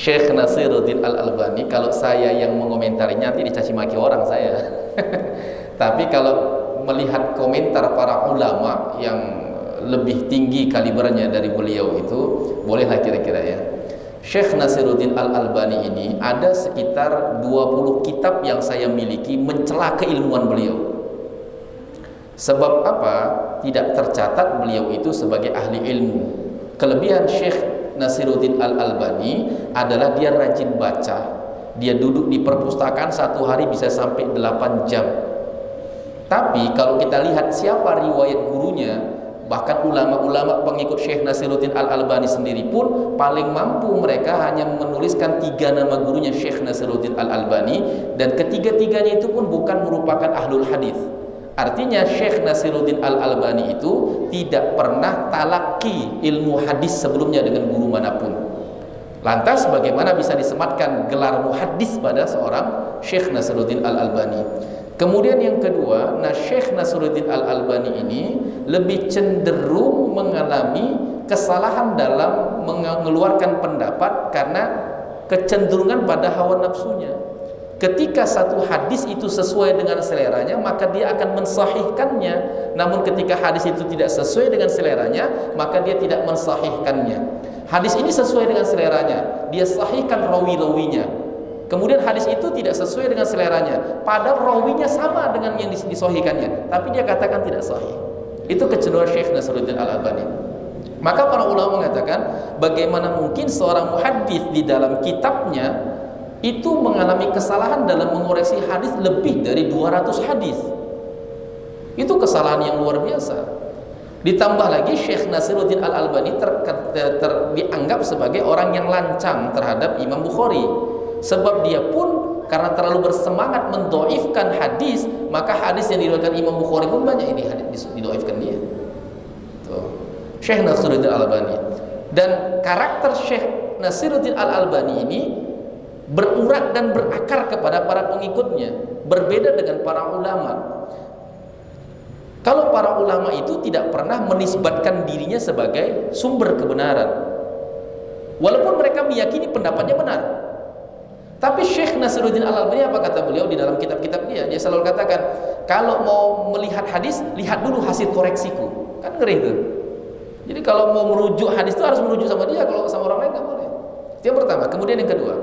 Syekh Nasiruddin Al-Albani, kalau saya yang mengomentarinya nanti dicaci maki orang saya. Tapi kalau melihat komentar para ulama yang lebih tinggi kalibernya dari beliau itu, bolehlah kira-kira ya. Syekh Nasiruddin Al-Albani ini ada sekitar 20 kitab yang saya miliki mencela keilmuan beliau. Sebab apa? Tidak tercatat beliau itu sebagai ahli ilmu. Kelebihan Syekh Nasiruddin Al-Albani adalah dia rajin baca. Dia duduk di perpustakaan satu hari bisa sampai 8 jam. Tapi kalau kita lihat siapa riwayat gurunya, bahkan ulama-ulama pengikut Syekh Nasiruddin Al-Albani sendiri pun paling mampu mereka hanya menuliskan 3 nama gurunya Syekh Nasiruddin Al-Albani, dan ketiga-tiganya itu pun bukan merupakan ahlul hadis. Artinya Syekh Nasiruddin Al-Albani itu tidak pernah talaki ilmu hadis sebelumnya dengan guru manapun. Lantas bagaimana bisa disematkan gelar muhaddis pada seorang Syekh Nasiruddin Al-Albani? Kemudian yang kedua, Syekh Nasiruddin Al-Albani ini lebih cenderung mengalami kesalahan dalam mengeluarkan pendapat karena kecenderungan pada hawa nafsunya. Ketika satu hadis itu sesuai dengan seleranya, maka dia akan mensahihkannya. Namun ketika hadis itu tidak sesuai dengan seleranya, maka dia tidak mensahihkannya. Hadis ini sesuai dengan seleranya, dia sahihkan rawi-rawinya. Kemudian hadis itu tidak sesuai dengan seleranya, padahal rawinya sama dengan yang disahihkannya, tapi dia katakan tidak sahih. Itu kecenderungan Syekh Nasiruddin Al-Albani. Maka para ulama mengatakan, bagaimana mungkin seorang muhaddis di dalam kitabnya itu mengalami kesalahan dalam mengoreksi hadis lebih dari 200 hadis. Itu kesalahan yang luar biasa. Ditambah lagi Syekh Nasiruddin Al-Albani dianggap sebagai orang yang lancang terhadap Imam Bukhari. Sebab dia pun karena terlalu bersemangat mendoifkan hadis, maka hadis yang diriwayatkan Imam Bukhari pun banyak ini hadis didoifkan dia. Tuh. Syekh Nasiruddin Al-Albani. Dan karakter Syekh Nasiruddin Al-Albani ini berurat dan berakar kepada para pengikutnya, berbeda dengan para ulama. Kalau para ulama itu tidak pernah menisbatkan dirinya sebagai sumber kebenaran, walaupun mereka meyakini pendapatnya benar. Tapi Syekh Nasiruddin Al-Albani, apa kata beliau di dalam kitab-kitab dia? Dia selalu katakan, kalau mau melihat hadis, lihat dulu hasil koreksiku. Kan ngeri itu. Jadi kalau mau merujuk hadis itu harus merujuk sama dia, kalau sama orang lain nggak boleh. Itu yang pertama. Kemudian yang kedua,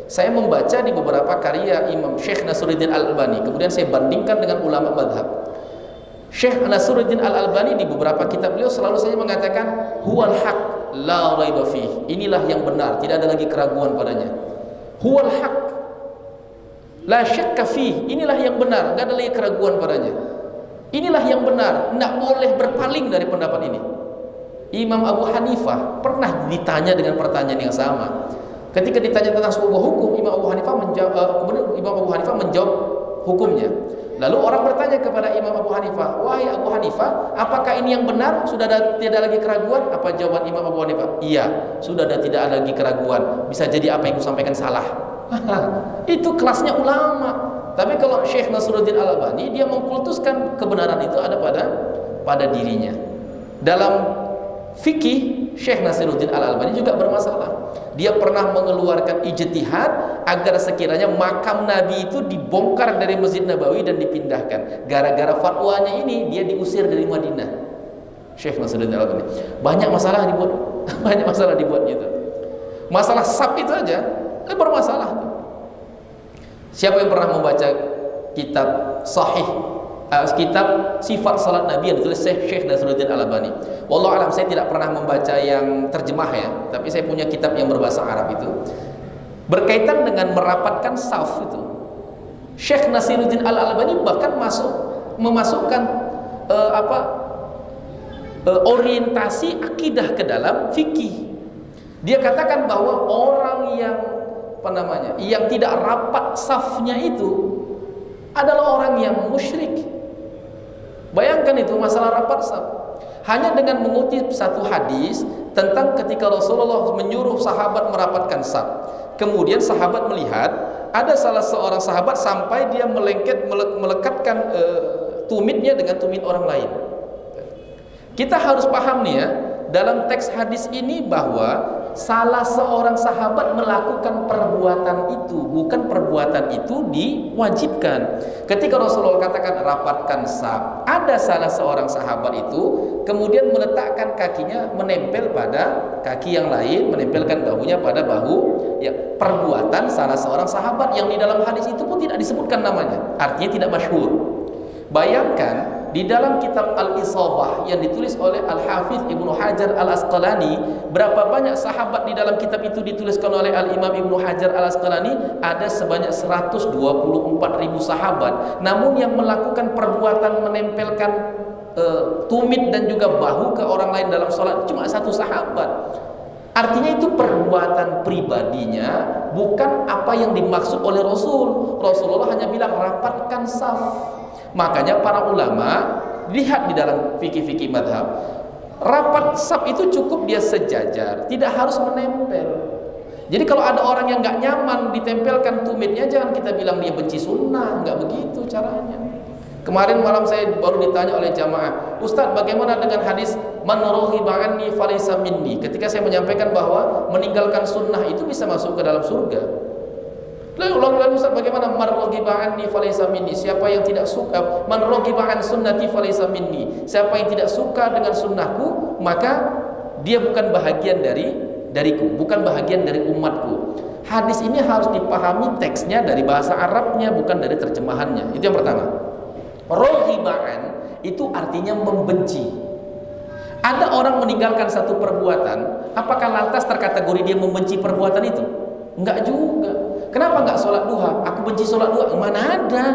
saya membaca di beberapa karya Imam Syekh Nasiruddin Al-Albani, kemudian saya bandingkan dengan ulama madhab. Syekh Nasiruddin Al-Albani di beberapa kitab beliau selalu saja mengatakan, huwal haq la raiba fih. Inilah yang benar, tidak ada lagi keraguan padanya. Huwal haq la syakka fih. Inilah yang benar, enggak ada lagi keraguan padanya. Inilah yang benar, enggak boleh berpaling dari pendapat ini. Imam Abu Hanifah pernah ditanya dengan pertanyaan yang sama. Ketika ditanya tentang sebuah hukum, Imam Abu Hanifah menjawab hukumnya. Lalu orang bertanya kepada Imam Abu Hanifah, wahai Abu Hanifah, apakah ini yang benar? Sudah tidak lagi keraguan? Apa jawaban Imam Abu Hanifah? Iya, sudah tidak ada lagi keraguan. Bisa jadi apa yang kusampaikan salah. Itu kelasnya ulama. Tapi kalau Syekh Nasiruddin Al-Albani, dia mengkultuskan kebenaran itu ada pada dirinya. Dalam fikih, Syekh Nasiruddin Al-Albani juga bermasalah. Dia pernah mengeluarkan ijtihad agar sekiranya makam Nabi itu dibongkar dari Masjid Nabawi dan dipindahkan. Gara-gara fatwanya ini dia diusir dari Madinah. Syekh Nasiruddin Al-Albani banyak masalah dibuat, banyak masalah dibuat gitu. Masalah sab itu aja bermasalah. Siapa yang pernah membaca kitab sahih, kitab sifat salat Nabi yang ditulis Syekh Nasiruddin Al-Albani? Wallahu alam, saya tidak pernah membaca yang terjemah ya, tapi saya punya kitab yang berbahasa Arab itu berkaitan dengan merapatkan saf itu. Syekh Nasiruddin Al-Albani bahkan memasukkan orientasi akidah ke dalam fikih. Dia katakan bahwa orang yang tidak rapat safnya itu adalah orang yang musyrik. Bayangkan itu masalah rapat saf. Hanya dengan mengutip satu hadis tentang ketika Rasulullah menyuruh sahabat merapatkan saf. Kemudian sahabat melihat ada salah seorang sahabat sampai dia melekatkan tumitnya dengan tumit orang lain. Kita harus paham nih ya, dalam teks hadis ini bahwa salah seorang sahabat melakukan perbuatan itu, bukan perbuatan itu diwajibkan. Ketika Rasulullah katakan rapatkan saf, ada salah seorang sahabat itu kemudian meletakkan kakinya menempel pada kaki yang lain, menempelkan bahunya pada bahu, ya, perbuatan salah seorang sahabat yang di dalam hadis itu pun tidak disebutkan namanya, artinya tidak masyhur. Bayangkan di dalam kitab Al-Isabah yang ditulis oleh Al-Hafidz Ibnu Hajar Al-Asqalani, berapa banyak sahabat di dalam kitab itu dituliskan oleh Al-Imam Ibnu Hajar Al-Asqalani? Ada sebanyak 124.000 sahabat. Namun yang melakukan perbuatan menempelkan tumit dan juga bahu ke orang lain dalam sholat cuma satu sahabat. Artinya itu perbuatan pribadinya, bukan apa yang dimaksud oleh Rasul. Rasulullah hanya bilang rapatkan saf. Makanya para ulama lihat di dalam fikih-fikih madhab, rapat saf itu cukup dia sejajar, tidak harus menempel. Jadi kalau ada orang yang nggak nyaman ditempelkan tumitnya, jangan kita bilang dia benci sunnah, nggak begitu caranya. Kemarin malam saya baru ditanya oleh jamaah, Ustaz, bagaimana dengan hadis man raghiba anni falaysa minni? Ketika saya menyampaikan bahwa meninggalkan sunnah itu bisa masuk ke dalam surga. Lalu Ustaz, bagaimana man raghiba anni falaysa minni? Siapa yang tidak suka, man raghiba an sunnati falaysa minni? Siapa yang tidak suka dengan sunnahku, maka dia bukan bahagian dariku, bukan bahagian dari umatku. Hadis ini harus dipahami teksnya dari bahasa Arabnya, bukan dari terjemahannya. Itu yang pertama. Roghibaan itu artinya membenci. Ada orang meninggalkan satu perbuatan, apakah lantas terkategori dia membenci perbuatan itu? Enggak juga. Kenapa enggak sholat duha? Aku benci sholat duha. Mana ada?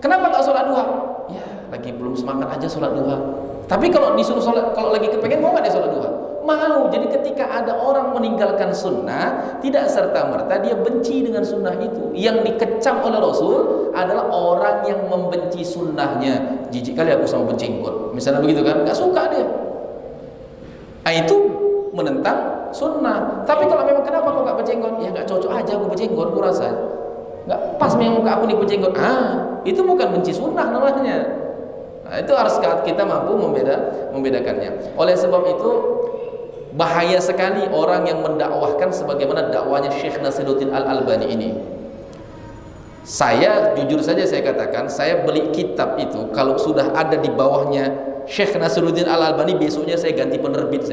Kenapa enggak sholat duha? Ya, lagi belum semangat aja sholat duha. Tapi kalau disuruh sholat, kalau lagi kepengen, mau nggak dia sholat duha? Mau. Jadi ketika ada orang meninggalkan sunnah, tidak serta-merta dia benci dengan sunnah itu. Yang dikecam oleh Rasul adalah orang yang membenci sunnahnya. Jijik kali aku sama berjenggot, misalnya begitu kan, nggak suka dia. Nah, itu menentang sunnah. Tapi kalau memang kenapa kok nggak berjenggot? Ya nggak cocok aja aku berjenggot, aku rasa nggak pas memang muka aku nih berjenggot. Itu bukan benci sunnah namanya. Nah, itu harus kita mampu membedakannya. Oleh sebab itu bahaya sekali orang yang mendakwahkan sebagaimana dakwanya Syekh Nasiruddin Al-Albani ini. Saya jujur saja saya katakan, saya beli kitab itu kalau sudah ada di bawahnya Syekh Nasiruddin Al-Albani, besoknya saya ganti penerbit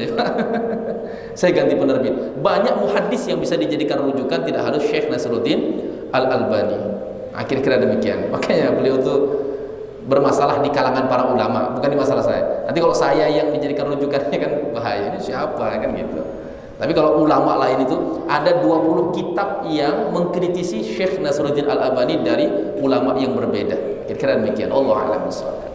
saya ganti penerbit. Banyak muhaddis yang bisa dijadikan rujukan, tidak harus Syekh Nasiruddin Al-Albani. Kira-kira demikian. Makanya beliau tuh bermasalah di kalangan para ulama, bukan di masalah saya. Nanti kalau saya yang dijadikan rujukannya kan bahaya, ini siapa kan gitu. Tapi kalau ulama lain itu ada 20 kitab yang mengkritisi Syekh Nasiruddin Al-Albani dari ulama yang berbeda. Kira-kira demikian. Allahu a'lam bishawab.